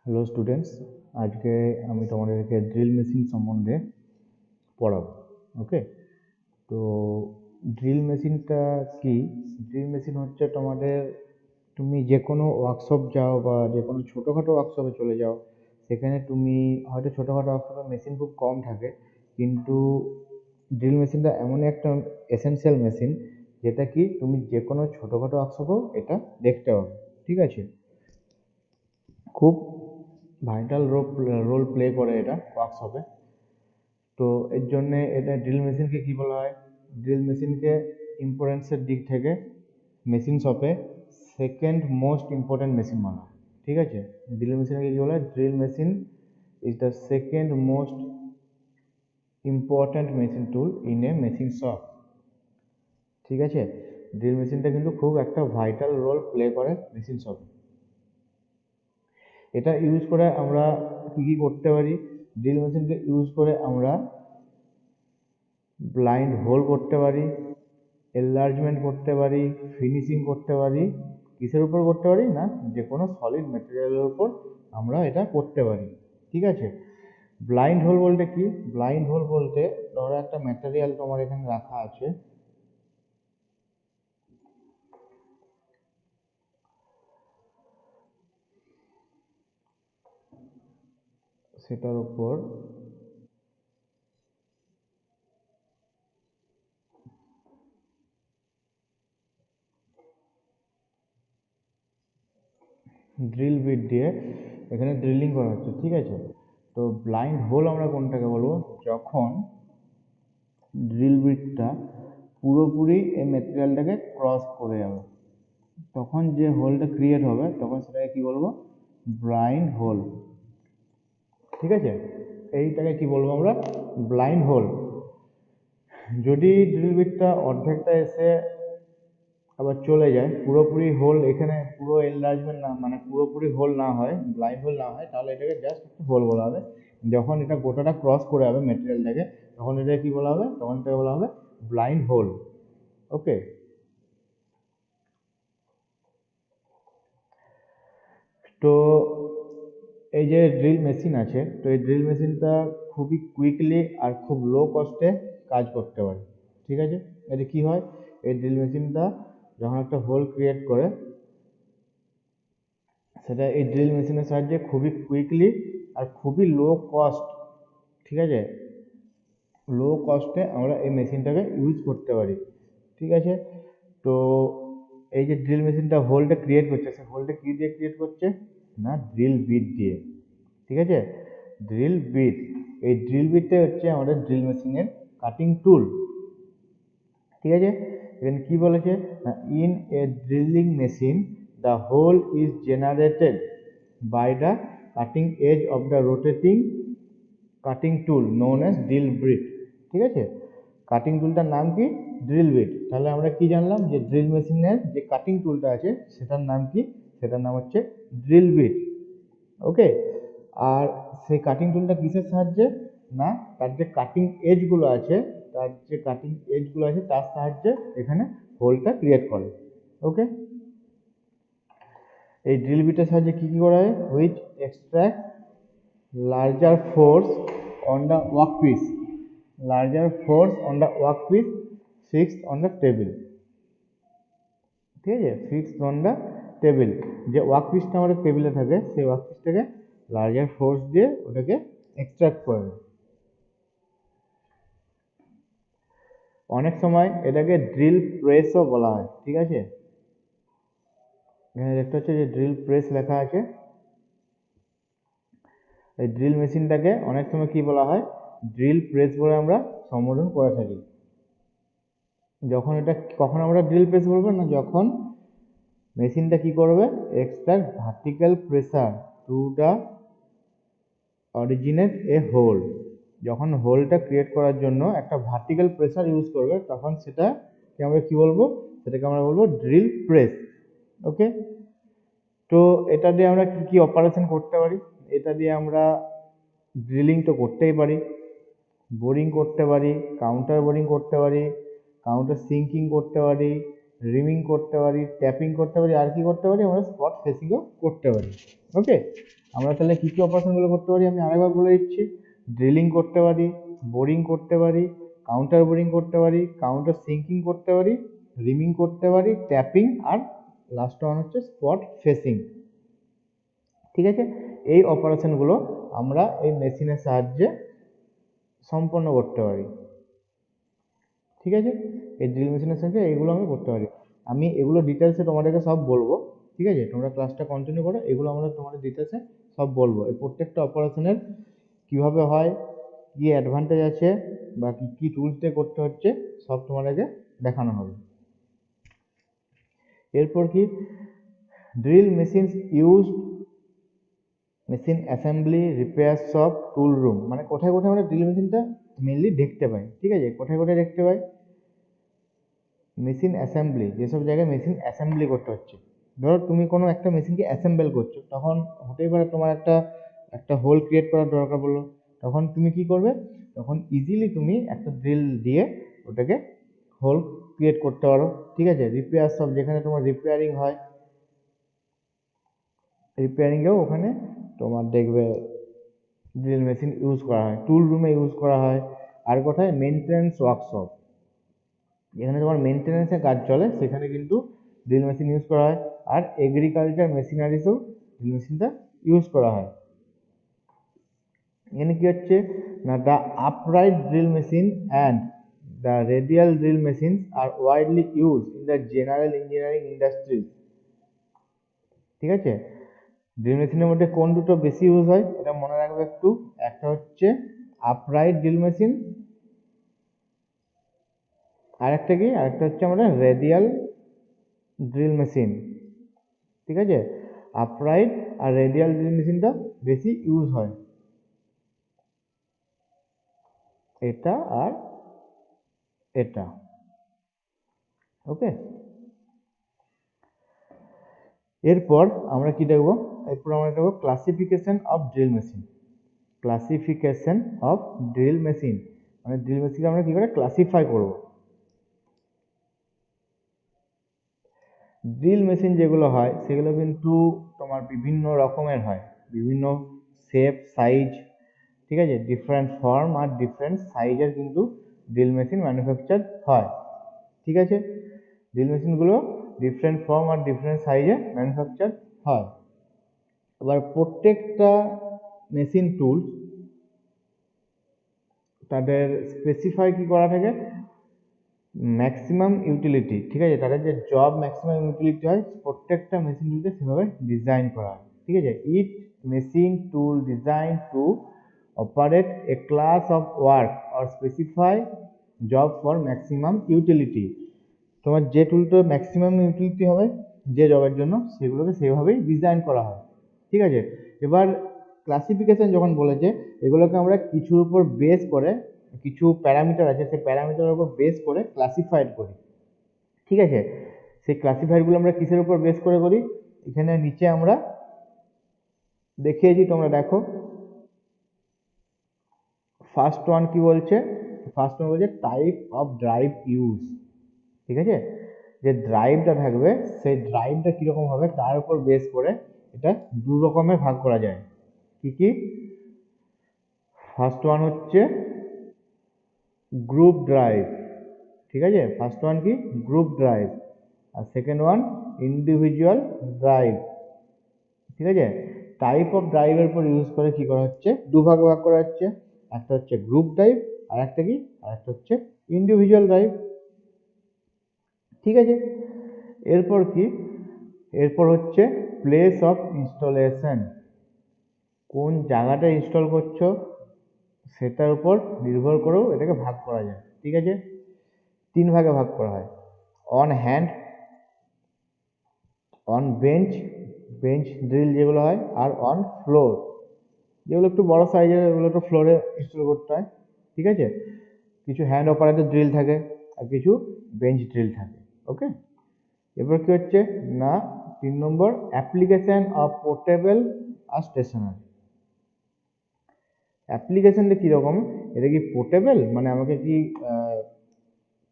Hello students, আজকে আমি তোমাদেরকে ড্রিল মেশিন সম্বন্ধে পড়াবো। ওকে, তো ড্রিল মেশিনটা কি? ড্রিল মেশিন হচ্ছে তুমি যে কোনো ওয়ার্কশপ যাও বা যে কোনো ছোটোখাটো ওয়ার্কশপে চলে যাও, সেখানে তুমি হয়তো ছোটোখাটো ওয়ার্কশপে মেশিন খুব কম থাকে, কিন্তু ড্রিল মেশিনটা এমনই একটা এসেনশিয়াল মেশিন যেটা কি তুমি যে কোনো ছোটোখাটো ওয়ার্কশপেও এটা দেখতে পাবে। ঠিক আছে, খুব ভাইটাল রোল প্লে করে এটা ওয়ার্কশপে। তো এর জন্যে এটা ড্রিল মেশিনকে কী বলা হয়? ড্রিল মেশিনকে ইম্পর্টেন্সের দিক থেকে মেশিন শপে সেকেন্ড মোস্ট ইম্পর্ট্যান্ট মেশিন বলা হয়। ঠিক আছে, ড্রিল মেশিনকে কী বলা হয়? Drill machine is the second most important machine tool in a machine shop. ঠিক আছে, ড্রিল মেশিনটা কিন্তু খুব একটা ভাইটাল রোল প্লে করে মেশিন শপে। এটা ইউজ করে আমরা কী কী করতে পারি? ড্রিল মেশিনকে ইউজ করে আমরা ব্লাইন্ড হোল করতে পারি, এনলার্জমেন্ট করতে পারি, ফিনিশিং করতে পারি। কিসের উপর করতে পারি না, যে কোনো সলিড ম্যাটেরিয়ালের উপর আমরা এটা করতে পারি। ঠিক আছে, ব্লাইন্ড হোল বলতে কি? ব্লাইন্ড হোল বলতে ধরো একটা ম্যাটেরিয়াল তোমার এখানে রাখা আছে, সেটার উপর ড্রিল বিট দিয়ে এখানে ড্রিলিং করা হচ্ছে। ঠিক আছে, তো ব্লাইন্ড হোল আমরা কোনটাকে বলবো? যখন ড্রিল বিটটা পুরোপুরি এই ম্যাটেরিয়ালটাকে ক্রস করে যাবে, তখন যে হোলটা ক্রিয়েট হবে তখন সেটাকে কি বলবো? Blind hole. ঠিক আছে, এইটাকে কি বলবো আমরা? Blind hole. যদি ড্রিল বিটটা অর্ধেকটা এসে আবার চলে যায়, পুরোপুরি হোল এখানে পুরো এনলার্জমেন্ট না, মানে পুরোপুরি হোল না হয়, ব্লাইন্ড হোল না হয়, তাহলে এটাকে জাস্ট একটু হোল বলা হবে। যখন এটা গোটাটা ক্রস করে যাবে ম্যাটেরিয়ালটাকে, তখন এটাকে কি বলা হবে? তখন এটাকে বলা হবে ব্লাইন্ড হোল। ওকে, তো এই যে ড্রিল মেশিন আছে, তো এই ড্রিল মেশিনটা খুবই কুইকলি আর খুব লো কস্টে কাজ করতে পারে। ঠিক আছে, এতে কি হয়? এই ড্রিল মেশিনটা যখন একটা হোল ক্রিয়েট করে, সেটা এই ড্রিল মেশিনের সাহায্যে খুবই কুইকলি আর খুবই লো কস্ট, ঠিক আছে, লো কস্টে আমরা এই মেশিনটাকে ইউজ করতে পারি। ঠিক আছে, তো এই যে ড্রিল মেশিনটা হোলটা ক্রিয়েট করছে, সে হোলটা কী দিয়ে ক্রিয়েট করছে? না, ড্রিল বিট দিয়ে। ঠিক আছে, ড্রিল বিট। এই ড্রিল বিটটা হচ্ছে আমাদের ড্রিল মেশিনের কাটিং টুল। ঠিক আছে, এখানে কি বলেছে? In a drilling machine the hole is generated by the cutting edge of the rotating cutting tool known as drill bit. ঠিক আছে, কাটিং টুলটার নাম কি? Drill bit. তাহলে আমরা কি জানলাম? যে ড্রিল মেশিনের যে কাটিং টুলটা আছে সেটার নাম কি? সেটার নাম হচ্ছে ড্রিল বিট। ওকে, আর সেই কাটিং টুলটা কিসের সাহায্যে? না, তার যে কাটিং এজগুলো আছে, তার সাহায্যে এখানে হোলটা ক্রিয়েট করে। ওকে, এই ড্রিল বিটের সাহায্যে কি কি করা হয়? Which extract larger force on the workpiece, larger force on the workpiece fixed on the table. ঠিক আছে, ফিক্সড অন দ্য টেবিল, যে ওয়ার্কপিসটা আমাদের টেবিলে থাকে, সেই ওয়ার্কপিসটাকে লার্জার ফোর্স দিয়ে ওটাকে এক্সট্রাক্ট করে। অনেক সময় এটাকে ড্রিল প্রেসও বলা হয়। ঠিক আছে, এখানে দেখতে হচ্ছে যে ড্রিল প্রেস লেখা আছে। এই ড্রিল মেশিনটাকে অনেক সময় কি বলা হয়? ড্রিল প্রেস বলে আমরা সম্বোধন করে থাকি। কখন আমরা ড্রিল প্রেস বলবো? না, যখন মেশিনটা কি করবে? Extract vertical pressure to the originate a hole. যখন হোলটা ক্রিয়েট করার জন্য একটা ভার্টিক্যাল প্রেসার ইউজ করবে, তখন সেটাকে আমরা কি বলবো? সেটাকে আমরা বলবো ড্রিল প্রেস। ওকে, তো এটা দিয়ে আমরা কি কি অপারেশন করতে পারি? এটা দিয়ে আমরা ড্রিলিং তো করতেই পারি, বোরিং করতে পারি, কাউন্টার বোরিং করতে পারি, কাউন্টার সিঙ্কিং করতে পারি, রিমিং করতে পারি, ট্যাপিং করতে পারি, আর কি করতে পারি? আমরা স্পট ফেসিংও করতে পারি। ওকে, আমরা তাহলে কী কী অপারেশনগুলো করতে পারি আমি আরেকবার বলে দিচ্ছি। ড্রিলিং করতে পারি, বোরিং করতে পারি, কাউন্টার বোরিং করতে পারি, কাউন্টার সিঙ্কিং করতে পারি, রিমিং করতে পারি, ট্যাপিং, আর লাস্ট ওয়ান হচ্ছে স্পট ফেসিং। ঠিক আছে, এই অপারেশনগুলো আমরা এই মেশিনের সাহায্যে সম্পন্ন করতে পারি। ঠিক আছে, এই ড্রিল মেশিনের সাহায্যে এইগুলো আমি করতে পারি। আমি এগুলো ডিটেলসে তোমাদেরকে সব বলবো। ঠিক আছে, তোমরা ক্লাসটা কন্টিনিউ করো, এগুলো আমরা তোমাদের ডিটেলসে সব বলবো। এই প্রত্যেকটা অপারেশনের কীভাবে হয়, কী অ্যাডভান্টেজ আছে, বা কী কী টুলস দিয়ে করতে হচ্ছে, সব তোমাদেরকে দেখানো হবে। এরপর কি, drill machines use machine assembly, repair shop, টুল রুম। মানে কোথায় কোথায় আমরা ড্রিল মেশিনটা মেনলি দেখতে পাই। ঠিক আছে, কোথায় কোথায় দেখতে পাই, মেশিন অ্যাসেম্বলি, যেসব জায়গায় মেশিন অ্যাসেম্বলি করতে হচ্ছে। ধরো তুমি কোনো একটা মেশিনকে অ্যাসেম্বল করছো, তখন হতেই পারে তোমার একটা হোল ক্রিয়েট করার দরকার পড়লো, তখন তুমি কি করবে, তখন ইজিলি তুমি একটা ড্রিল দিয়ে ওটাকে হোল ক্রিয়েট করতে পারো। ঠিক আছে, রিপেয়ার শপ, যেখানে তোমার রিপেয়ারিং হয়, রিপেয়ারিংয়েও ওখানে তোমার দেখবে ড্রিল মেশিন ইউজ করা হয়। টুল রুমে ইউজ করা হয়। আর কোথায়, মেনটেন্যান্স ওয়ার্কশপ, যেখানে তোমার মেনটেন্যান্সের কাজ চলে, সেখানে কিন্তু ড্রিল মেশিন ইউজ করা হয়। আর এগ্রিকালচার মেশিনারিতেও ড্রিল মেশিনটা ইউজ করা হয়। এখানে কি হচ্ছে না, the upright drill machine and the radial drill machines are widely use in the general engineering industry. ঠিক আছে, ড্রিল মেশিনের মধ্যে কোন দুটো বেশি ইউজ হয় এটা মনে রাখবে একটু। একটা হচ্ছে আপরাইট ড্রিল মেশিন, আরেকটা কি, আরেকটা হচ্ছে আমাদের রেডিয়াল ড্রিল মেশিন। ঠিক আছে, আপরাইট আর রেডিয়াল ড্রিল মেশিনটা বেশি ইউজ হয়, এটা আর এটা। ওকে, এরপর আমরা কি দেখব, এরপর আমরা দেখব classification of drill machine. Classification of drill machine মানে ড্রিল মেশিনকে আমরা কি করে ক্লাসিফাই করব। ড্রিল মেশিন যেগুলো হয় সেগুলো কিন্তু তোমার বিভিন্ন রকমের হয়, বিভিন্ন শেপ, সাইজ। ঠিক আছে, ডিফারেন্ট ফর্ম আর ডিফারেন্ট সাইজের কিন্তু ড্রিল মেশিন ম্যানুফ্যাকচার হয়। ঠিক আছে, ড্রিল মেশিনগুলো ডিফারেন্ট ফর্ম আর ডিফারেন্ট সাইজে ম্যানুফ্যাকচার হয়। এবার প্রত্যেকটা মেশিন টুলস তাদের স্পেসিফাই কি করা থাকে, ম্যাক্সিমাম ইউটিলিটি। ঠিক আছে, তাদের যে জব ম্যাক্সিমাম ইউটিলিটি হয়, প্রত্যেকটা মেশিন টুলকে সেভাবে ডিজাইন করা হয়। ঠিক আছে, it machine tool design to operate a class of work or specify job for maximum utility. তোমার যে টুলটা ম্যাক্সিমাম ইউটিলিটি হবে যে জবের জন্য, সেগুলোকে সেভাবেই ডিজাইন করা হয়। ঠিক আছে, এবার ক্লাসিফিকেশন যখন বলেছে, এগুলোকে আমরা কিছুর উপর বেস করে, কিছু প্যারামিটার আছে, সেই প্যারামিটারের উপর বেস করে ক্লাসিফাইড করি। ঠিক আছে, সেই ক্লাসিফাইডগুলো আমরা কিসের উপর বেস করে করি, এখানে নিচে আমরা দেখিয়েছি, তোমরা দেখো। ফার্স্ট ওয়ান কি বলছে, ফার্স্ট ওয়ান বলছে টাইপ অফ ড্রাইভ ইউজ। ঠিক আছে, যে ড্রাইভটা থাকবে সেই ড্রাইভটা কীরকম হবে তার উপর বেস করে এটা দু রকমের ভাগ করা যায়। কি কি, ফার্স্ট ওয়ান হচ্ছে গ্রুপ ড্রাইভ। ঠিক আছে, ফার্স্ট ওয়ান কি, গ্রুপ ড্রাইভ, আর সেকেন্ড ওয়ান ইন্ডিভিজুয়াল ড্রাইভ। ঠিক আছে, টাইপ অফ ড্রাইভের উপর ইউজ করে কি করা হচ্ছে, দুভাগে ভাগ করা হচ্ছে। একটা হচ্ছে গ্রুপ ড্রাইভ, আর একটা কি, আর একটা হচ্ছে ইন্ডিভিজুয়াল ড্রাইভ। ঠিক আছে, এরপর কি, এরপর হচ্ছে প্লেস অফ ইনস্টলেশন। কোন জায়গাটা ইনস্টল করছো সেটার উপর নির্ভর করেও এটাকে ভাগ করা যায়। ঠিক আছে, তিন ভাগে ভাগ করা হয়, on hand, on bench, bench drill যেগুলো হয়, আর অন ফ্লোর, যেগুলো একটু বড় সাইজের, এগুলো একটু ফ্লোরে ইনস্টল করতে হয়। ঠিক আছে, কিছু হ্যান্ড অপারেটেড ড্রিল থাকে আর কিছু বেঞ্চ ড্রিল থাকে। ওকে, এরপর কি হচ্ছে না, 3 নম্বর, অ্যাপ্লিকেশন অফ পোর্টেবল আর স্টেশনারি। অ্যাপ্লিকেশনটা কীরকম, এটা কি পোর্টেবল মানে আমাকে কি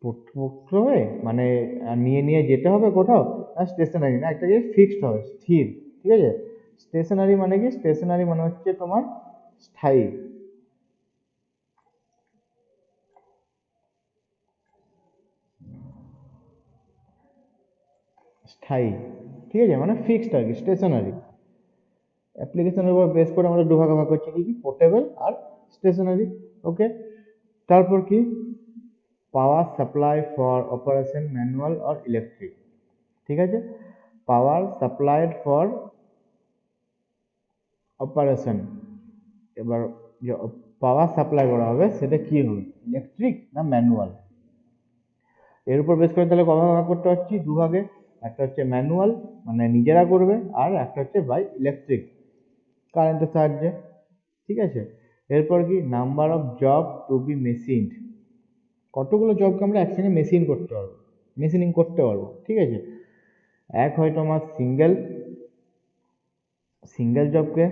পড়তে হবে, মানে নিয়ে নিয়ে যেতে হবে কোথাও, না স্টেশনারি, না একটা জায়গায় ফিক্সড হবে, স্থির। ঠিক আছে, স্টেশনারি মানে কি? স্টেশনারি মানে হচ্ছে তোমার স্থায়ী। স্থায়ী, ঠিক আছে, মানে ফিক্সড আর কি, স্টেশনারি। অ্যাপ্লিকেশনের উপর বেস করে আমরা দুভাগে ভাগ করছি, কি কি? পোর্টেবল আর স্টেশনারি। ওকে, তারপর কি? Power supply for operation manual or electric, ঠিক আছে। পাওয়ার সাপ্লাইড ফর অপারেশন, এবার যে পাওয়ার সাপ্লাই করা হবে সেটা কি হবে? ইলেকট্রিক না ম্যানুয়াল? এর উপর বেস করে তাহলে কভাবে ভাগ করতে পারছি? দুভাগে। একটা হচ্ছে ম্যানুয়াল মানে নিজেরা করবে, আর একটা হচ্ছে বাই ইলেকট্রিক, কারেন্টের সাহায্যে, ঠিক আছে। এরপর কি? Number of job to be machined, কতগুলো জবকে আমরা একসঙ্গে মেশিন করতে পারবো, মেশিনিং করতে পারবো, ঠিক আছে। এক হয় তোমার সিঙ্গেল জবকে,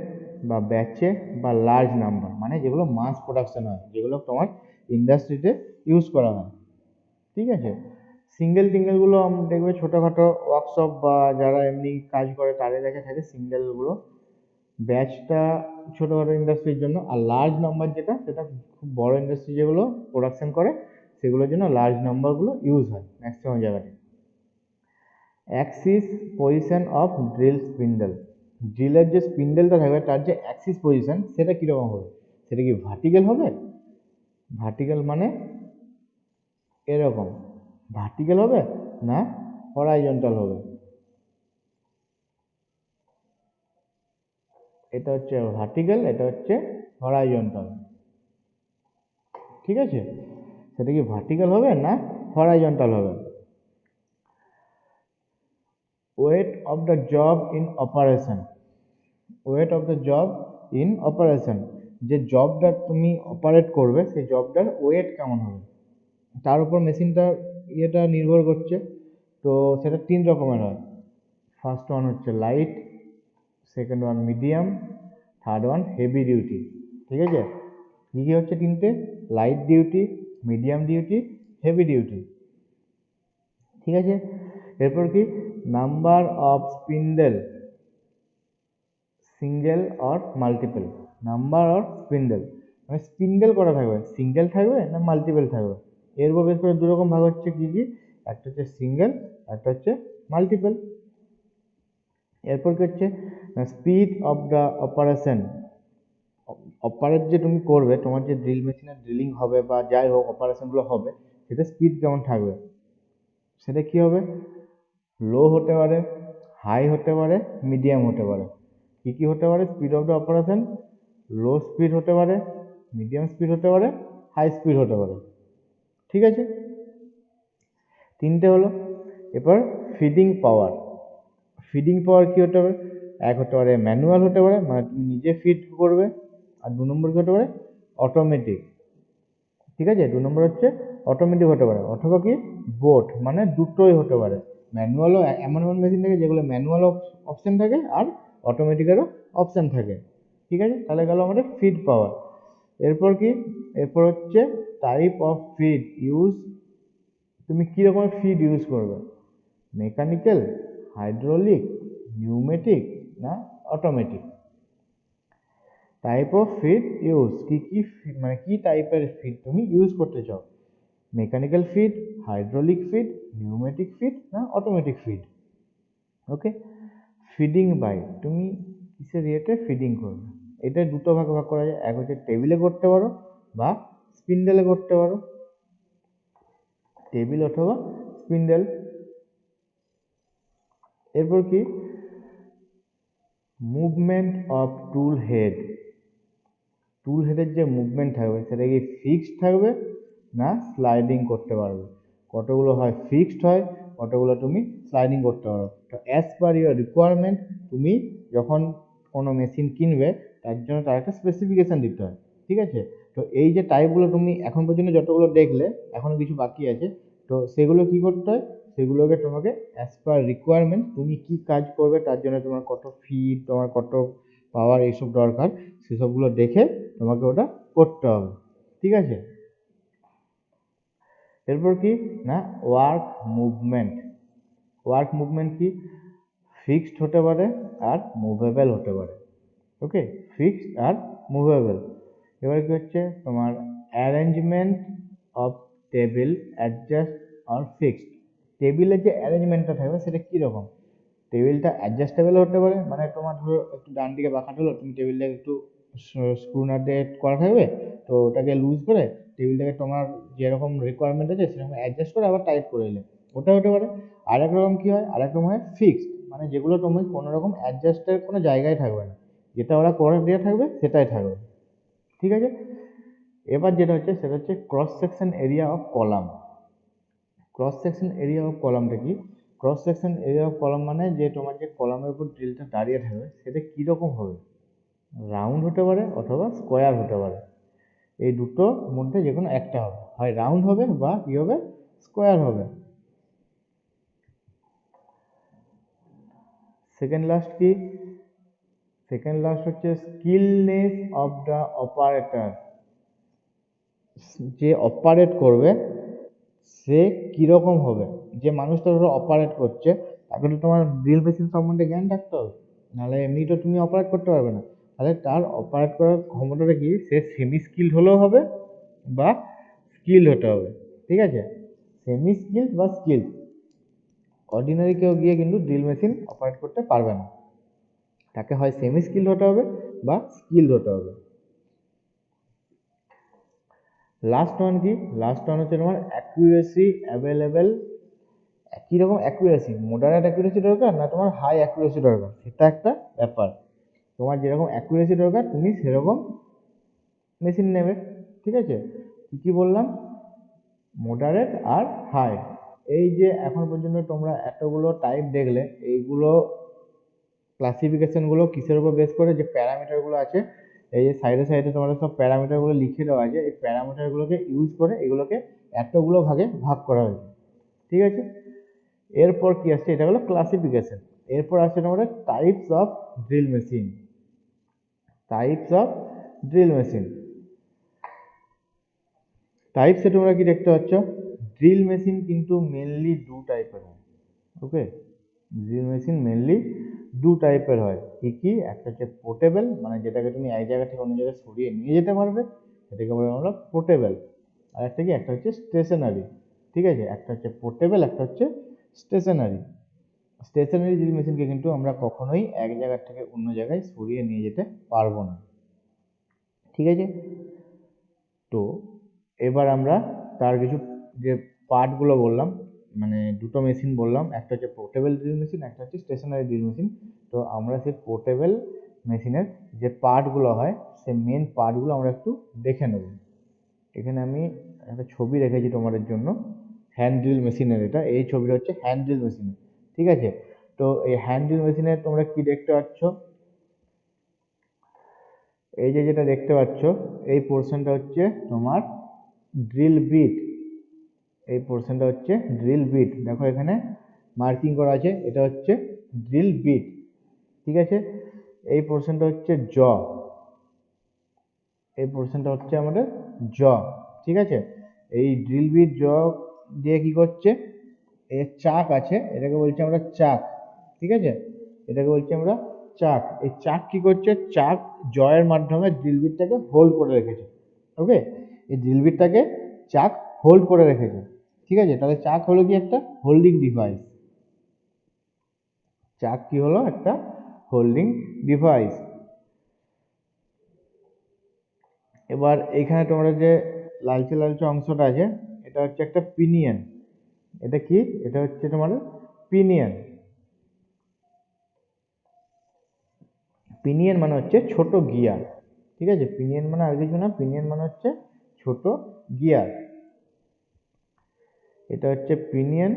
বা ব্যাচে, বা লার্জ নাম্বার, মানে যেগুলো মাস প্রোডাকশন হয়, যেগুলো তোমার ইন্ডাস্ট্রিতে ইউজ করা হয়, ঠিক আছে। সিঙ্গেলগুলো দেখবে ছোটোখাটো ওয়ার্কশপ বা যারা এমনি কাজ করে তাদের কাছে থাকে সিঙ্গেলগুলো। ব্যাচটা ছোটোখাটো ইন্ডাস্ট্রির জন্য, আর লার্জ নাম্বার যেটা, সেটা খুব বড় ইন্ডাস্ট্রি যেগুলো প্রোডাকশন করে সেগুলোর জন্য লার্জ নাম্বারগুলো ইউজ হয় ম্যাক্সিমাম জায়গাতে। Axis position of drill spindle, ড্রিলের যে স্পিন্ডেলটা থাকবে তার যে অ্যাক্সিস পজিশন সেটা কীরকম হবে? সেটা কি ভার্টিক্যাল হবে? ভার্টিক্যাল মানে এরকম ভার্টিক্যাল হবে না হরাইজন্টাল হবে? এটা হচ্ছে ভার্টিক্যাল, এটা হচ্ছে হরাইজন্টাল, ঠিক আছে। সেটা কি ভার্টিক্যাল হবে না হরাইজন্টাল হবে? Wait of the job in operation, wait of the job in operation, যে জবটা তুমি অপারেট করবে সেই জবটার ওয়েট কেমন হবে তার উপর মেশিনটার ইয়েটা নির্ভর করছে। তো সেটা তিন রকমের হয়। ফার্স্ট ওয়ান হচ্ছে light, second one medium, third one heavy duty, ঠিক আছে। কী কী হচ্ছে তিনটে? Light duty, medium duty, heavy duty, ঠিক আছে। এরপর কি? Number of spindle, single or multiple, number or spindle, মানে স্পিন্ডেল কটা থাকবে, সিঙ্গেল থাকবে না মাল্টিপল থাকবে? এর উপর বেশ করে দুরকম ভাগ হচ্ছে, কি কি? একটা হচ্ছে সিঙ্গেল, একটা হচ্ছে মাল্টিপল। এরপর কি হচ্ছে? Speed of the operation, operate যে তুমি করবে, তোমার যে ড্রিল মেশিনের ড্রিলিং হবে বা যাই হোক অপারেশনগুলো হবে, সেটা স্পিড কেমন থাকবে? সেটা কি হবে? লো হতে পারে, হাই হতে পারে, মিডিয়াম হতে পারে। কী কী হতে পারে? Speed of the operation low speed হতে পারে, মিডিয়াম স্পিড হতে পারে, হাই স্পিড হতে পারে, ঠিক আছে। তিনটে হলো। এরপর ফিডিং পাওয়ার, ফিডিং পাওয়ার কী হতে পারে? এক হতে পারে ম্যানুয়াল হতে পারে, মানে তুমি নিজে ফিড করবে, আর দু নম্বর কী হতে পারে? অটোমেটিক, ঠিক আছে। দু নম্বর হচ্ছে অটোমেটিক হতে পারে, অথবা কি বোট, মানে দুটোই হতে পারে। ম্যানুয়ালও এমন এমন মেশিন থাকে যেগুলো ম্যানুয়াল অপশান থাকে আর অটোমেটিকেরও অপশান থাকে, ঠিক আছে। তাহলে গেল আমাদের ফিড পাওয়ার। এরপর কি? এরপর হচ্ছে টাইপ অফ ফিড ইউজ, তুমি কী রকমের ফিড ইউজ করবে, মেকানিক্যাল, হাইড্রোলিক, নিউমেটিক না automatic. Type of feed use, কী কী মানে কী টাইপের ফিড তুমি ইউজ করতে চাও, mechanical feed, hydraulic feed, pneumatic feed না automatic feed. Okay. Feeding by, তুমি কিসের ইয়েতে ফিডিং করবে, এটা দুটো ভাগে ভাগ করা যায়। এক হচ্ছে টেবিলে করতে পারো বা স্পিন্ডেলে করতে পারো, টেবিল অথবা স্পিন্ডেল। এরপর কি? মুভমেন্ট অফ টুল হেড, টুল হেডের যে মুভমেন্ট থাকবে সেটা কি ফিক্সড থাকবে না স্লাইডিং করতে পারবে? কতগুলো হয় ফিক্সড হয়, কতগুলো তুমি স্লাইডিং করতে পারো। তো অ্যাজ পার ইউর রিকোয়ারমেন্ট, তুমি যখন কোনো মেশিন কিনবে তার জন্য তার একটা স্পেসিফিকেশান দিতে হয়, ঠিক আছে। তো এই যে টাইপগুলো তুমি এখন পর্যন্ত যতগুলো দেখলে, এখনও কিছু বাকি আছে, তো সেগুলো কি করতে হয়? সেগুলোকে তোমাকে অ্যাজ পার রিকোয়ারমেন্ট, তুমি কি কাজ করবে তার জন্য তোমার কত ফিট, তোমার কত পাওয়ার, এইসব দরকার, সেসবগুলো দেখে তোমাকে ওটা করতে হবে, ঠিক আছে। এরপর কি না ওয়ার্ক মুভমেন্ট, ওয়ার্ক মুভমেন্ট কি? ফিক্সড হতে পারে আর মুভেবল হতে পারে। ওকে, ফিক্সড আর মুভেবল। এবার কি হচ্ছে তোমার অ্যারেঞ্জমেন্ট অফ টেবিল অ্যাডজাস্ট আর ফিক্সড। টেবিলের যে অ্যারেঞ্জমেন্টটা থাকবে সেটা কীরকম, টেবিলটা অ্যাডজাস্টেবল হতে পারে, মানে তোমার ধরো একটু ডান দিকে বাঁকাট হলো, তুমি টেবিলটাকে একটু স্ক্রু নাট দিয়ে করা থাকবে, তো ওটাকে লুজ করে টেবিলটাকে তোমার যেরকম রিকোয়ারমেন্ট আছে সেরকম অ্যাডজাস্ট করে আবার টাইট করে দিলে, ওটা হতে পারে। আরেক রকম কী হয়, আরেক রকম হয় ফিক্সড, মানে যেগুলো তুমি কোনো রকম অ্যাডজাস্টের কোনো জায়গায় থাকবে না, যেটা ওরা করে দিয়ে থাকবে সেটাই থাকবে। ঠিক আছে, এবার যেটা হচ্ছে সেটা হচ্ছে cross section area of column. Cross section area of কলামটা কি, cross section area of column মানে যে তোমার যে কলামের উপর ড্রিলটা দাঁড়িয়ে থাকবে সেটা কীরকম হবে, রাউন্ড হতে পারে অথবা স্কোয়ার হতে পারে, এই দুটোর মধ্যে যে কোনো একটা হবে, হয় রাউন্ড হবে বা কী হবে, স্কোয়ার হবে। সেকেন্ড লাস্ট কি, সেকেন্ড লাস্ট হচ্ছে স্কিলনেস অফ দ্য অপারেটর। যে অপারেট করবে সে কীরকম হবে, যে মানুষটা ধরো অপারেট করছে তাকে তো তোমার ড্রিল মেশিন সম্বন্ধে জ্ঞান থাকতে হবে, নাহলে এমনি তো তুমি অপারেট করতে পারবে না। তাহলে তার অপারেট করার ক্ষমতাটা কি, সে সেমি স্কিল্ড হলেও হবে বা স্কিল্ড হতে হবে। ঠিক আছে, সেমি স্কিল্ড বা স্কিল্ড, অর্ডিনারি কেউ গিয়ে কিন্তু ড্রিল মেশিন অপারেট করতে পারবে না, তাকে হয় সেমি স্কিল্ড হতে হবে বা স্কিল্ড হতে হবে। লাস্ট ওয়ান কি, লাস্ট ওয়ান হচ্ছে তোমার অ্যাকুরেসি অ্যাভেলেবেল। কীরকম অ্যাকুরেসি, মডারেট অ্যাকুরেসি দরকার না তোমার হাই অ্যাকুরেসি দরকার, সেটা একটা ব্যাপার। তোমার যেরকম অ্যাকুরেসি দরকার তুমি সেরকম মেশিন নেবে। ঠিক আছে, কী কী বললাম, মডারেট আর হাই। এই যে এখন পর্যন্ত তোমরা এতগুলো টাইপ দেখলে, এইগুলো ক্লাসিফিকেশনগুলো কিসের উপর বেস করে, যে প্যারামিটারগুলো আছে এই যে সাইডে সাইডে তোমাদের সব প্যারামিটারগুলো লিখে দেওয়া আছে, এই প্যারামিটারগুলোকে ইউজ করে এগুলোকে এতগুলো ভাগে ভাগ করা হয়েছে। ঠিক আছে, এরপর কি আসছে, এটা হলো ক্লাসিফিকেশন। এরপর আসছে তোমাদের types of drill machine. Types of drill machine, টাইপসে তোমরা কি দেখতে পাচ্ছ, ড্রিল মেশিন কিন্তু মেনলি দু টাইপের হয়। ওকে, ড্রিল মেশিন মেনলি দু টাইপের হয়। কী কী, একটা হচ্ছে পোর্টেবল, মানে যেটাকে তুমি এক জায়গা থেকে অন্য জায়গায় সরিয়ে নিয়ে যেতে পারবে, সেটাকে বলে আমরা পোর্টেবল। আর একটা কি, একটা হচ্ছে স্টেশনারি। ঠিক আছে, একটা হচ্ছে পোর্টেবল, একটা হচ্ছে স্টেশনারি। স্টেশনারি ড্রিল মেশিনকে কিন্তু আমরা কখনোই এক জায়গা থেকে অন্য জায়গায় সরিয়ে নিয়ে যেতে পারবো না। ঠিক আছে, তো এবার আমরা তার কিছু যে পার্টগুলো বললাম, মানে দুটো মেশিন বললাম, একটা হচ্ছে পোর্টেবল ড্রিল মেশিন, একটা হচ্ছে স্টেশনারি ড্রিল মেশিন। তো আমরা সেই পোর্টেবল মেশিনের যে পার্টগুলো হয় সেই মেন পার্টগুলো আমরা একটু দেখে নেব। এখানে আমি একটা ছবি রেখেছি তোমাদের জন্য হ্যান্ড ড্রিল মেশিনের, এটা এই ছবিটা হচ্ছে হ্যান্ড ড্রিল মেশিনের। ঠিক আছে, তো এই হ্যান্ড ড্রিল মেশিনে তোমরা কি দেখতে পাচ্ছ, এই যে যেটা দেখতে পাচ্ছ এই পোর্শনটা হচ্ছে তোমার ড্রিল বিট। এই পোর্শনটা হচ্ছে ড্রিল বিট, দেখো এখানে মার্কিং করা আছে, এটা হচ্ছে ড্রিল বিট। ঠিক আছে, এই পোর্শনটা হচ্ছে জ, এই পোর্শনটা হচ্ছে আমাদের জ। ঠিক আছে, এই ড্রিল বিট জ দিয়ে কি করছে, এর চাক আছে, এটাকে বলছি আমরা চাক। ঠিক আছে, এটাকে বলছি আমরা চাক। এই চাক কি করছে, চাক জয়ের মাধ্যমে ড্রিল বিটটাকে হোল্ড করে রেখেছে। ওকে, এই ড্রিল বিটটাকে চাক হোল্ড করে রেখেছে। ঠিক আছে, তাহলে চাক হলো কি একটা হোল্ডিং ডিভাইস। চাক কি হলো, একটা হোল্ডিং ডিভাইস। এবার এখানে তোমরা যে লালচে লালচে অংশটা আছে, এটা হচ্ছে একটা পিনিয়ন। এটা কি, এটা হচ্ছে তোমার পিনিয়ন। পিনিয়ন মানে হচ্ছে ছোট গিয়ার। ঠিক আছে, পিনিয়ন মানে আর কিছু না, পিনিয়ন মানে হচ্ছে ছোট গিয়ার। এটা হচ্ছে পিনিয়ন,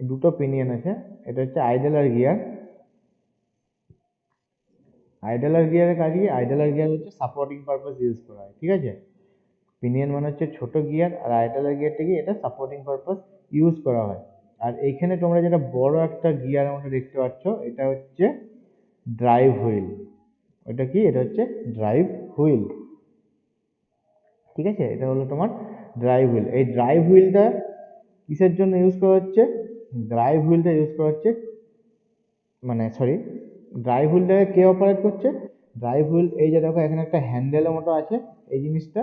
দুটো পিনিয়ন আছে, এটা হচ্ছে আইডেলার গিয়ার। আইডেলার গিয়ারের কাজ কি, আইডেলার গিয়ার হচ্ছে সাপোর্টিং পারপাস ইউজ করা হয়। ঠিক আছে, পিনিয়ন মানে হচ্ছে ছোট গিয়ার, আর আইডেলার গিয়ারটা কি, এটা সাপোর্টিং পারপাস ইউজ করা হয়। আর এইখানে তোমরা যেটা বড় একটা গিয়ারের মধ্যে দেখতে পাচ্ছ, এটা হচ্ছে ড্রাইভ হুইল। এটা কি, এটা হচ্ছে ড্রাইভ হুইল। ঠিক আছে, এটা হলো তোমার ড্রাইভ হুইল। এই ড্রাইভ হুইলটা কিসের জন্য ইউজ করা হচ্ছে, ড্রাইভ হুইলটা ইউজ করা হচ্ছে মানে সরি, ড্রাইভ হুইলটাকে কে অপারেট করছে? ড্রাইভ হুইল, এই যে দেখো এখানে একটা হ্যান্ডেলের মতো আছে, এই জিনিসটা,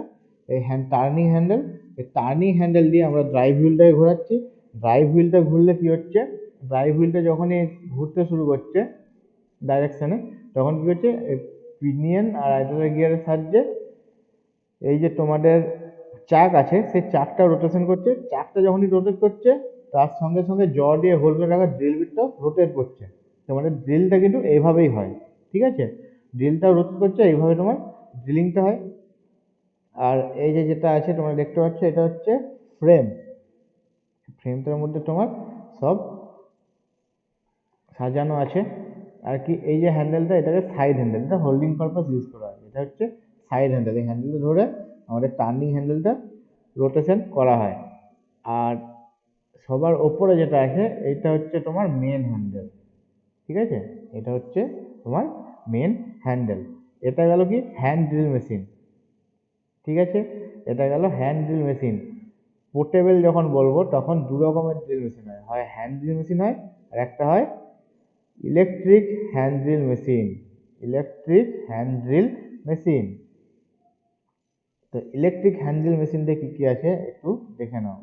এই টার্নিং হ্যান্ডেল, এই টার্নিং হ্যান্ডেল দিয়ে আমরা ড্রাইভ হুইলটাকে ঘোরাচ্ছি। ড্রাইভ হুইলটা ঘুরলে কি হচ্ছে, ড্রাইভ হুইলটা যখনই ঘুরতে শুরু করছে ডাইরেকশানে, তখন কি হচ্ছে, পিনিয়ন আর আইডাল গিয়ারের সাহায্যে এই যে তোমাদের চাক আছে সেই চাকটা রোটেশন করছে। চাকটা যখনই রোটেট করছে তার সঙ্গে সঙ্গে জ দিয়ে হোল্ড করে রাখা ড্রিল বিটটাও রোটেট করছে। তোমাদের ড্রিলটা কিন্তু এইভাবেই হয়, ঠিক আছে? ড্রিলটাও রোটেট করছে, এইভাবে তোমার ড্রিলিংটা হয়। আর এই যে যেটা আছে তোমরা দেখতে পাচ্ছ, এটা হচ্ছে ফ্রেম। ফ্রেমটার মধ্যে তোমার সব সাজানো আছে। আর কি, এই যে হ্যান্ডেলটা, এটাকে সাইড হ্যান্ডেল, এটা হোল্ডিং পারপাস ইউজ করা হয়। এটা হচ্ছে সাইড হ্যান্ডেল, এই হ্যান্ডেলটা ধরে আমাদের টার্নিং হ্যান্ডেলটা রোটেশন করা হয়। আর সবার ওপরে যেটা আছে এইটা হচ্ছে তোমার মেন হ্যান্ডেল, ঠিক আছে? এটা হচ্ছে তোমার মেন হ্যান্ডেল। এটা গেল কি, হ্যান্ড ড্রিল মেশিন, ঠিক আছে? এটা গেল হ্যান্ড ড্রিল মেশিন। পোর্টেবল যখন বলবো তখন দু রকমের ড্রিল মেশিন হয়, হয় হ্যান্ড ড্রিল মেশিন হয়, আর একটা হয় electric hand drill machine. Electric hand drill machine. তো ইলেকট্রিক হ্যান্ড ড্রিল মেশিনটা কি কি আছে একটু দেখে নাও।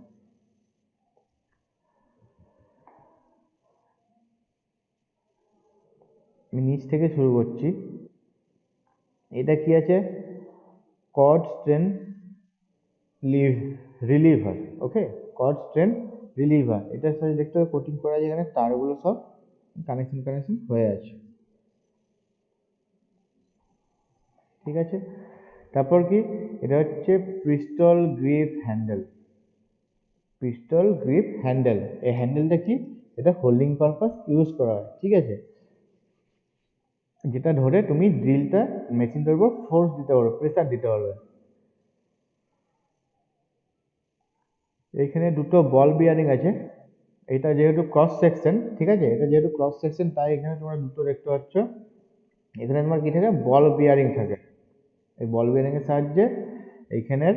আমি নিচ থেকে শুরু করছি। এটা কি আছে, কর্ড স্ট্রেন রিলিভার, ওকে? কর্ড স্ট্রেন রিলিভার, এটার সাথে দেখতে হবে কোটিং করা আছে, এখানে তারগুলো সব কানেকশন হয়ে আছে, ঠিক আছে? তারপর কি, এটা হচ্ছে pistol grip handle. Pistol grip handle, এই হ্যান্ডেলটা কি, এটা হোল্ডিং পারপাস ইউজ করা হয়, ঠিক আছে? যেটা ধরে তুমি ড্রিলটা মেশিনটার উপর ফোর্স দিতে পারবে, প্রেসার দিতে পারবে। এইখানে দুটো বল বিয়ারিং আছে। এটা যেহেতু ক্রস সেকশন, ঠিক আছে, এটা যেহেতু ক্রস সেকশন তাই এখানে তোমরা দুটো দেখতে পাচ্ছ। এখানে তোমার কি থাকে, বল বিয়ারিং থাকে। এই বল বিয়ারিং এর সাহায্যে এইখানের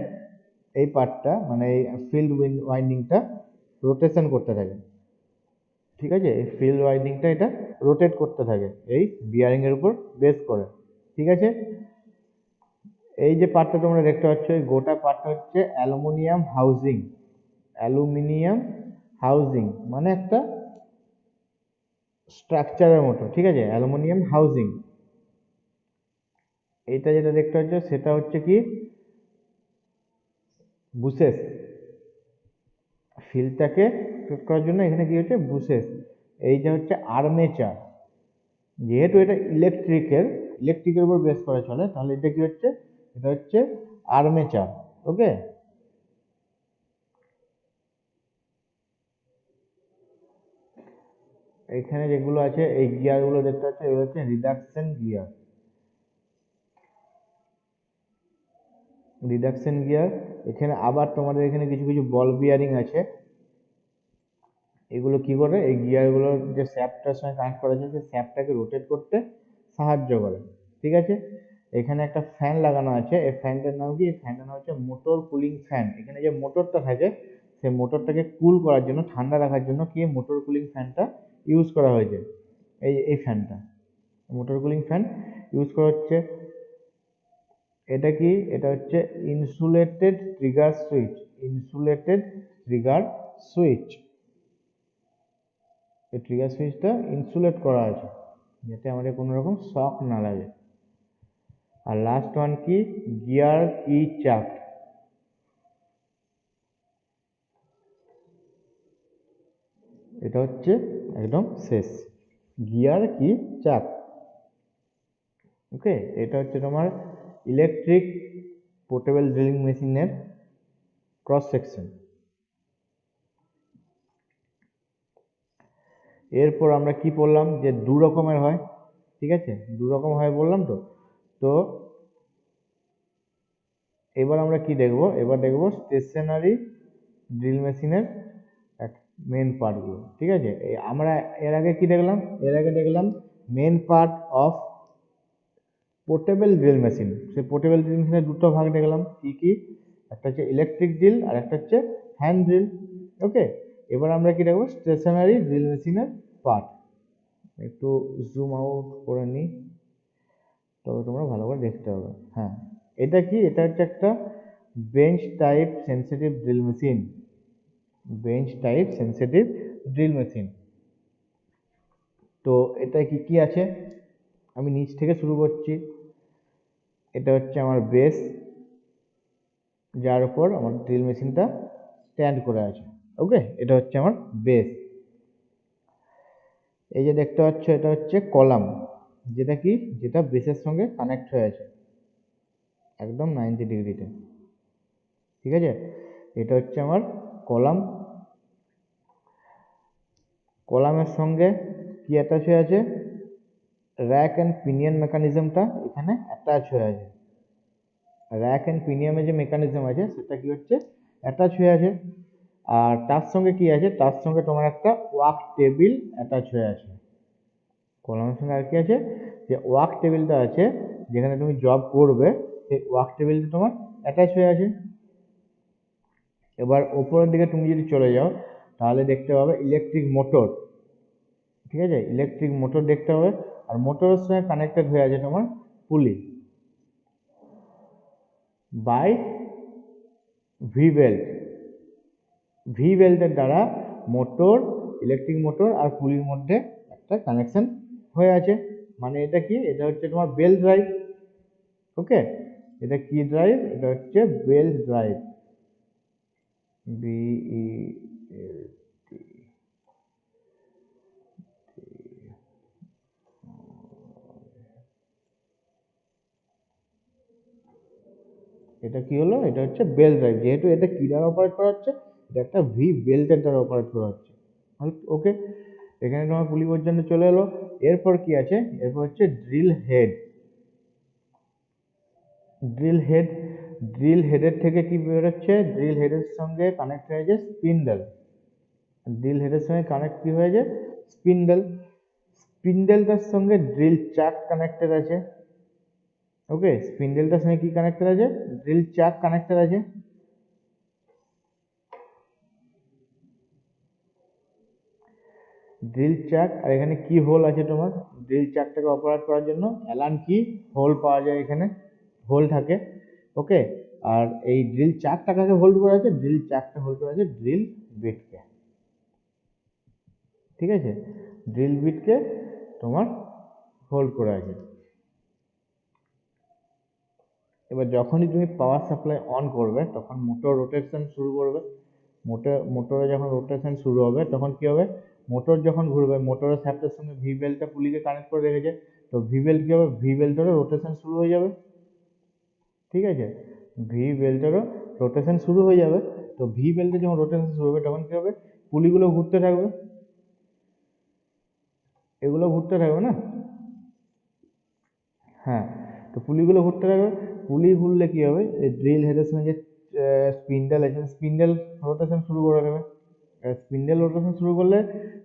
এই পার্টটা মানে এই ফিল্ড ওয়াইন্ডিংটা রোটেশন করতে থাকে, ঠিক আছে? এই ফিল্ড ওয়াইন্ডিংটা এটা রোটেট করতে থাকে এই বিয়ারিং এর উপর বেস করে, ঠিক আছে? এই যে পার্টটা তোমরা দেখতে পাচ্ছ, এই গোটা পার্টটা হচ্ছে অ্যালুমিনিয়াম হাউজিং। অ্যালুমিনিয়াম হাউজিং মানে একটা স্ট্রাকচারের মতো, ঠিক আছে? Aluminium housing. এইটা যেটা দেখতে পাচ্ছ সেটা হচ্ছে কি, বুশেস। ফিল্ডটাকে প্রোটেক্ট করার জন্য এখানে কি হচ্ছে, বুশেস। এইটা হচ্ছে আর্মেচার। যেহেতু এটা ইলেকট্রিকের উপর বেস করে চলে, তাহলে এটা কি হচ্ছে, এটা হচ্ছে আর্মেচার, ওকে? এখানে যেগুলো আছে এই গিয়ারগুলো দেখতে পাচ্ছ, এগুলো হচ্ছে রিডাকশন গিয়ার। Reduction gear. এখানে আবার তোমাদের এখানে কিছু কিছু বল বিয়ারিং আছে। এগুলো কি করে, এই গিয়ারগুলোর যে শ্যাফটটার সঙ্গে কানেক্ট করা আছে সেই শ্যাফটটাকে রোটেট করতে সাহায্য করে, ঠিক আছে? এখানে একটা ফ্যান লাগানো আছে, এই ফ্যানটার নাম কি, এই ফ্যানটার নাম হচ্ছে মোটর কুলিং ফ্যান। এখানে যে মোটরটা থাকে সেই মোটরটাকে কুল করার জন্য, ঠান্ডা রাখার জন্য কি মোটর কুলিং ফ্যানটা ইউজ করা হয়েছে। এই এই ফ্যানটা, মোটর কুলিং ফ্যান ইউজ করা হচ্ছে। এটা কি, এটা হচ্ছে insulated trigger switch. Insulated trigger switch, এই ট্রিগার সুইচটা ইনসুলেট করা আছে যাতে আমাদের কোনো রকম শক না লাগে। আর লাস্ট ওয়ান কি, গিয়ার কি চাক। এটা হচ্ছে একদম শেষ, গিয়ার কি চাক, ওকে? এটা হচ্ছে তোমার ইলেকট্রিক পোর্টেবল ড্রিলিং মেশিনের ক্রস সেকশন। এরপর আমরা কি পড়লাম, যে দু রকমের হয়, ঠিক আছে? দু রকম হয় বললাম তো। তো এবার আমরা কি দেখব, এবার দেখব স্টেশনারি ড্রিল মেশিনের মেন পার্টগুলো, ঠিক আছে? আমরা এর আগে কি দেখলাম, এর আগে দেখলাম main part of portable drill machine. সেই পোর্টেবল ড্রিল মেশিনের দুটো ভাগ দেখলাম, কি কি, একটা হচ্ছে ইলেকট্রিক ড্রিল আর একটা হচ্ছে হ্যান্ড ড্রিল, ওকে? এবার আমরা কি দেখবো, স্টেশনারি ড্রিল মেশিনের পার্ট। একটু জুম আউট করে নিই, তবে তোমরা ভালো করে দেখতে হবে। হ্যাঁ, এটা কি, এটা হচ্ছে একটা bench type sensitive drill machine. Bench type sensitive drill machine. তো এটা কি কি আছে, আমি নিচ থেকে শুরু করছি। এটা হচ্ছে আমার বেস, যার উপর আমার ড্রিল মেশিনটা স্ট্যান্ড করে আছে। ওকে, এটা হচ্ছে আমার বেস। এই যে দেখতে পাচ্ছ, এটা হচ্ছে কলাম, যেটা কি, যেটা বেসের সঙ্গে কানেক্ট হয়ে আছে একদম 90 ডিগ্রিতে। ঠিক আছে, এটা হচ্ছে আমার কলাম। কলামের সঙ্গে কি অ্যাটাচ হয়ে আছে, র্যাক অ্যান্ড পিনিয়ন মেকানিজমটা এখানে অ্যাটাচ হয়ে আছে। র্যাক অ্যান্ড পিনিয়নের যে মেকানিজম আছে সেটা কি হচ্ছে, অ্যাটাচ হয়ে আছে। আর তার সঙ্গে কি আছে, তার সঙ্গে তোমার একটা ওয়ার্ক টেবিল অ্যাটাচ হয়ে আছে। কলামের সঙ্গে আর কি আছে, যে ওয়ার্ক টেবিলটা আছে, যেখানে তুমি জব করবে, সেই ওয়ার্ক টেবিলটা তোমার অ্যাটাচ হয়ে আছে। এবার ওপরের দিকে তুমি যদি চলে যাও, তাহলে দেখতে পাবে ইলেকট্রিক মোটর। ঠিক আছে, ইলেকট্রিক মোটর দেখতে হবে। আর মোটরের সঙ্গে কানেক্টেড হয়ে আছে তোমার পুলি বাই ভি বেল্ট। ভি বেল্টের দ্বারা মোটর, ইলেকট্রিক মোটর আর পুলির মধ্যে একটা কানেকশন হয়ে আছে। মানে এটা কি, এটা হচ্ছে তোমার বেল্ট ড্রাইভ। ওকে, এটা কি ড্রাইভ, এটা হচ্ছে বেল্ট ড্রাইভ, BELT। এটা কি হলো, এটা হচ্ছে বেল্ট ড্রাইভ। যেহেতু এটা কি দ্বারা অপারেট করা হচ্ছে, এটা একটা ভি বেল্টের দ্বারা অপারেট করা হচ্ছে। ওকে, এখানে তোমার পুলি পর্যন্ত চলে এলো। এরপর কি আছে, এরপর হচ্ছে drill head. Drill head, drill হেডের থেকে কি বেরোচ্ছে, ড্রিল হেডের সঙ্গে কানেক্ট হয়ে যায় স্পিন্ডেল। ড্রিল হেডের সঙ্গে কানেক্ট কি হয়েছে, স্পিন্ডেল। স্পিন্ডেলটার সঙ্গে ড্রিল চাক কানেক্টেড আছে। ওকে, স্পিন্ডেলটার সঙ্গে কি কানেক্টেড আছে, ড্রিল চাক কানেক্টেড আছে। ড্রিল চাক, আর এখানে কি হোল আছে তোমার, ড্রিল চাকটাকে অপারেট করার জন্য অ্যালান কি হোল পাওয়া যায়, এখানে হোল থাকে। ওকে, আর এই ড্রিল চাকটাকে হোল্ড করা আছে, ড্রিল চাকটা হোল্ড করা আছে ড্রিল বিটকে। ঠিক আছে, ড্রিল বিটকে তোমার হোল্ড করা আছে। এবার যখনই তুমি পাওয়ার সাপ্লাই অন করবে, তখন মোটর রোটেশন শুরু করবে। মোটরে যখন রোটেশন শুরু হবে, তখন কি হবে, মোটর যখন ঘুরবে, মোটরের শ্যাফটের সঙ্গে ভি বেল্টটা পুলিকে কানেক্ট করে রেখেছে, তো ভি বেল্ট কি হবে, ভি বেল্টেরও রোটেশন শুরু হয়ে যাবে। ঠিক আছে, ভি বেল্টেরও রোটেশন শুরু হয়ে যাবে। তো ভি বেল্টে যখন রোটেশন শুরু হবে, তখন কি হবে, পুলিগুলো ঘুরতে থাকবে, এগুলো ঘুরতে থাকবে না। হ্যাঁ, তো পুলিগুলো ঘুরতে থাকবে। পুলি ঘুরলে কি হবে, এই ড্রিল হেডের সঙ্গে যে স্পিন্ডেল আছে, স্পিন্ডেল রোটেশন শুরু করে দেবে। স্পিন্ডেল রোটেশন শুরু করলে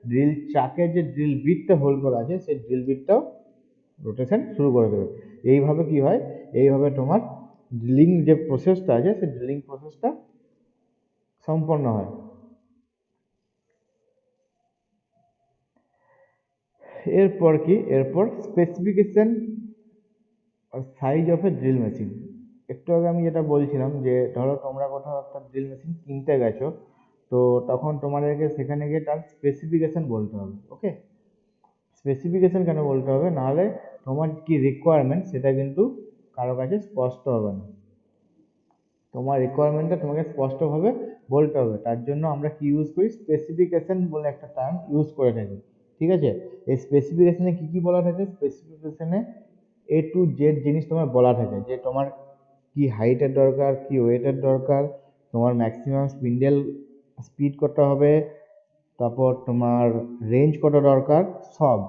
ড্রিল চাকের যে ড্রিল বিটটা হোল্ড করা আছে, সেই ড্রিল বিটটাও রোটেশন শুরু করে দেবে। এইভাবে কি হয়, এইভাবে তোমার ড্রিলিং যে প্রসেসটা আছে, সেই ড্রিলিং প্রসেসটা সম্পন্ন হয়। এরপর কি, এরপর specification size of A drill machine. একটু আগে আমি যেটা বলছিলাম, যে ধরো তোমরা কোথাও একটা ড্রিল মেশিন কিনতে গেছো, তো তখন তোমাদেরকে সেখানে গিয়ে তার স্পেসিফিকেশন বলতে হবে। ওকে, স্পেসিফিকেশন কেন বলতে হবে, নাহলে তোমার কি রিকোয়ারমেন্ট সেটা কিন্তু কারো কাছে স্পষ্ট হবে না। তোমার রিকোয়ারমেন্টটা তোমাকে স্পষ্টভাবে বলতে হবে। তার জন্য আমরা কি ইউজ করি, স্পেসিফিকেশন বলে একটা টার্ম ইউজ করে থাকি। ঠিক আছে, এই স্পেসিফিকেশনে কি কি বলা থাকে, স্পেসিফিকেশনে A to Z জিনিস তোমার বলা থাকে, যে তোমার কি হাইটের দরকার, কি ওয়েটের দরকার, তোমার ম্যাক্সিমাম স্পিন্ডেল স্পিড কত হবে, তারপর তোমার রেঞ্জ কত দরকার, সব।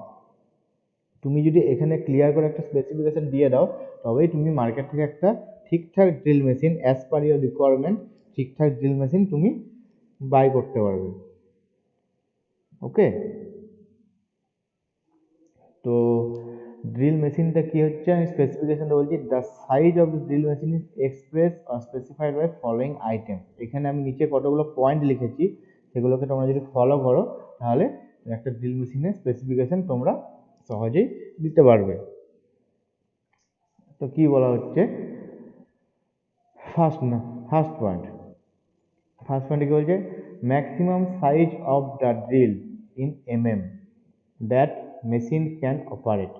তুমি যদি এখানে ক্লিয়ার করে একটা স্পেসিফিকেশন দিয়ে দাও, তবেই তুমি মার্কেট থেকে একটা ঠিকঠাক drill machine as per your requirement, ঠিকঠাক ড্রিল মেশিন তুমি বাই করতে পারবে। ওকে, তো ড্রিল মেশিনটা কি হচ্ছে, আমি স্পেসিফিকেশনটা বলছি, the size of the drill machine is express or specified by following item. এখানে আমি নিচে কতগুলো পয়েন্ট লিখেছি, সেগুলোকে তোমরা যদি ফলো করো, তাহলে একটা ড্রিল মেশিনের স্পেসিফিকেশন তোমরা সহজেই দিতে পারবে। তো কি বলা হচ্ছে, ফার্স্ট পয়েন্টে কি বলছে, maximum size of the drill in that machine can operate.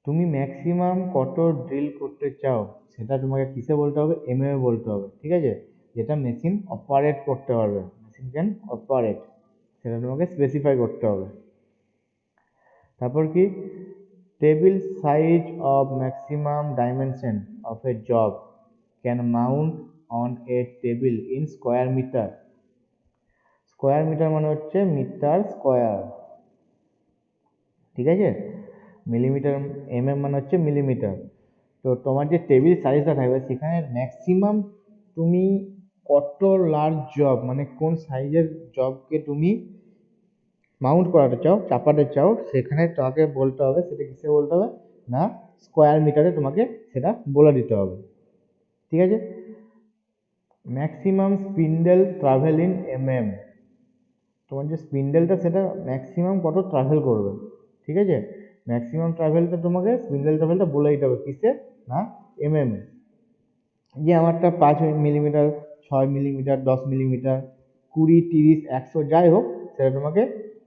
তুমি ম্যাক্সিমাম কত ড্রিল করতে চাও সেটা তোমাকে কিসে বলতে হবে, এ বলতে হবে, ঠিক আছে, যেটা মেশিন অপারেট করতে পারবে, মেশিন ক্যান অপারেট, সেটা তোমাকে স্পেসিফাই করতে হবে। তারপর কি, table size of maximum dimension of a job can mount on a table in square metre. Square metre মানে হচ্ছে মিটার স্কোয়ার, ঠিক আছে, মিলিমিটার, মানে হচ্ছে মিলিমিটার। তো তোমার যে টেবিল সাইজটা থাকবে সেখানে ম্যাক্সিমাম তুমি কত লার্জ জব, মানে কোন সাইজের জবকে তুমি মাউন্ট করাতে চাও, চাপাতে চাও, সেখানে তোমাকে বলতে হবে, সেটা কিসে বলতে হবে না, স্কোয়ার মিটারে তোমাকে সেটা বলে দিতে হবে, ঠিক আছে। ম্যাক্সিমাম স্পিন্ডেল ট্রাভেল ইন তোমার যে স্পিন্ডেলটা সেটা ম্যাক্সিমাম কত ট্রাভেল করবে, ঠিক আছে, ম্যাক্সিমাম ট্রাভেলটা তোমাকে স্পিন্ডেল ট্রাভেলটা বলে দিতে হবে কিসে না, এ, যে আমারটা 5 মিলিমিটার, 6 মিলিমিটার, 10 মিলিমিটার, 20, 30, 100 যাই হোক, সেটা তোমাকে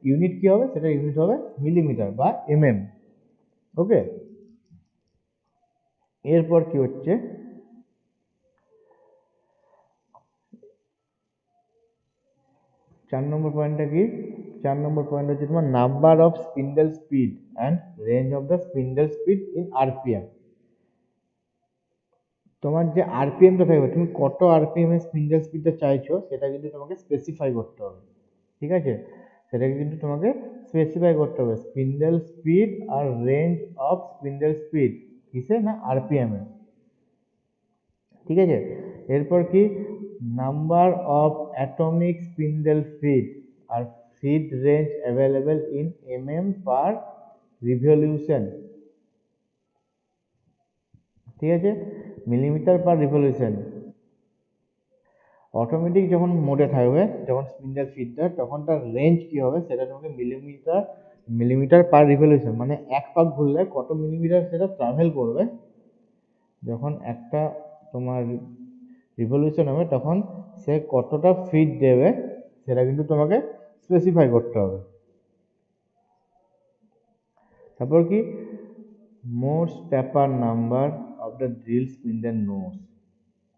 ইউনিট কি হবে, সেটা ইউনিট হবে মিলিমিটার বা ওকে। এরপর কি হচ্ছে, 4 নম্বর পয়েন্টটা কি, 4 নম্বর পয়েন্ট হচ্ছে তোমার number of spindle speed and range of the spindle speed in RPM. তোমার যে আরপিএমটা থাকবে, তুমি কত আরপিএম এর স্পিন্ডেল স্পিডটা চাইছো সেটা কিন্তু তোমাকে স্পেসিফাই করতে হবে, ঠিক আছে, সেটাকে কিন্তু তোমাকে স্পেসিফাই করতে হবে, স্পিন্ডেল স্পিড আর রেঞ্জ অফ স্পিন্ডেল স্পিড কিসে না, আরপিএম এ, ঠিক আছে। এরপর কি, number of atomic spindle feed আর feed range available in per revolution, ঠিক আছে, মিলিমিটার পার রিভলিউশন। অটোমেটিক যখন মোডে থাকবে, যখন স্পিন্ডেল ফিটটা, তখন তার রেঞ্জ কি হবে সেটা তোমাকে মিলিমিটার পার রিভলিউশন, মানে এক পাক ঘুরলে কত মিলিমিটার সেটা ট্রাভেল করবে, যখন একটা তোমার রিভলিউশন হবে তখন সে কতটা ফিট দেবে সেটা কিন্তু তোমাকে স্পেসিফাই করতে হবে। তারপর কি, most taper number of the drill spindle nose,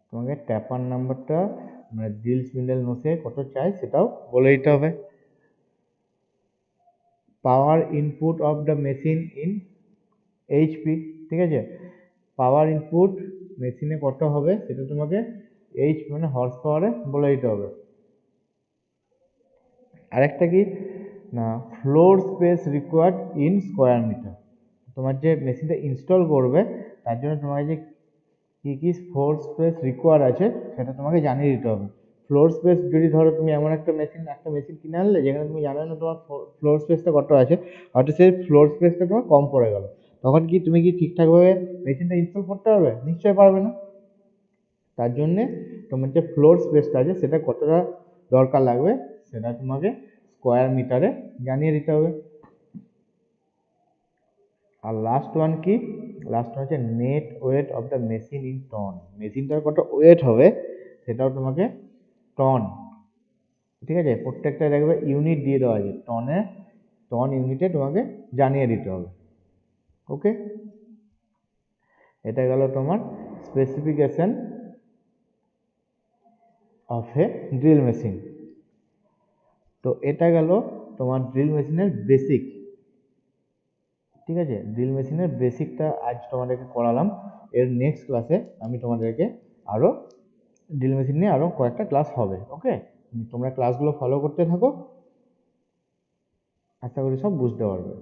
তোমাকে ট্যাপার নাম্বারটা মানে ড্রিল স্পিন্ডেল নোসে কত চাই সেটাও বলে দিতে হবে। পাওয়ার input of the machine in HP, ঠিক আছে, পাওয়ার ইনপুট মেশিনে কত হবে সেটা তোমাকে মানে হর্স পাওয়ারে বলে দিতে হবে। আরেকটা কি না, floor space required in square metre, তোমার যে মেশিনটা ইনস্টল করবে তার জন্য তোমাকে যে কী কী ফ্লোর স্পেস রিকোয়ার আছে সেটা তোমাকে জানিয়ে দিতে হবে। ফ্লোর স্পেস যদি ধরো তুমি এমন একটা মেশিন কিনে আনলে যেখানে তুমি জানো না তোমার ফ্লোর স্পেসটা কত আছে, হয়তো সেই ফ্লোর স্পেসটা তোমার কম পড়ে গেল, তখন কি তুমি কি ঠিকঠাকভাবে মেশিনটা ইনস্টল করতে পারবে, নিশ্চয়ই পারবে না। তার জন্যে তোমার যে ফ্লোর স্পেসটা আছে সেটা কতটা দরকার লাগবে সেটা তোমাকে স্কোয়ার মিটারে জানিয়ে দিতে হবে। আর লাস্ট ওয়ান হচ্ছে net weight of the machine in ton, মেশিনটার কত ওয়েট হবে সেটাও তোমাকে টন, ঠিক আছে, প্রত্যেকটা দেখবে ইউনিট দিয়ে দেওয়া আছে, টন ইউনিটে তোমাকে জানিয়ে দিতে হবে, ওকে। এটা গেল তোমার specification of A drill machine. তো এটা গেল তোমার ড্রিল মেশিনের বেসিক, ঠিক আছে, ড্রিল মেশিনের বেসিকটা আজ তোমাদেরকে করালাম। এর নেক্সট ক্লাসে আমি তোমাদেরকে আরও ড্রিল মেশিন নিয়ে আরও কয়েকটা ক্লাস হবে, ওকে। তোমরা ক্লাসগুলো ফলো করতে থাকো, আশা করি সব বুঝতে পারবে।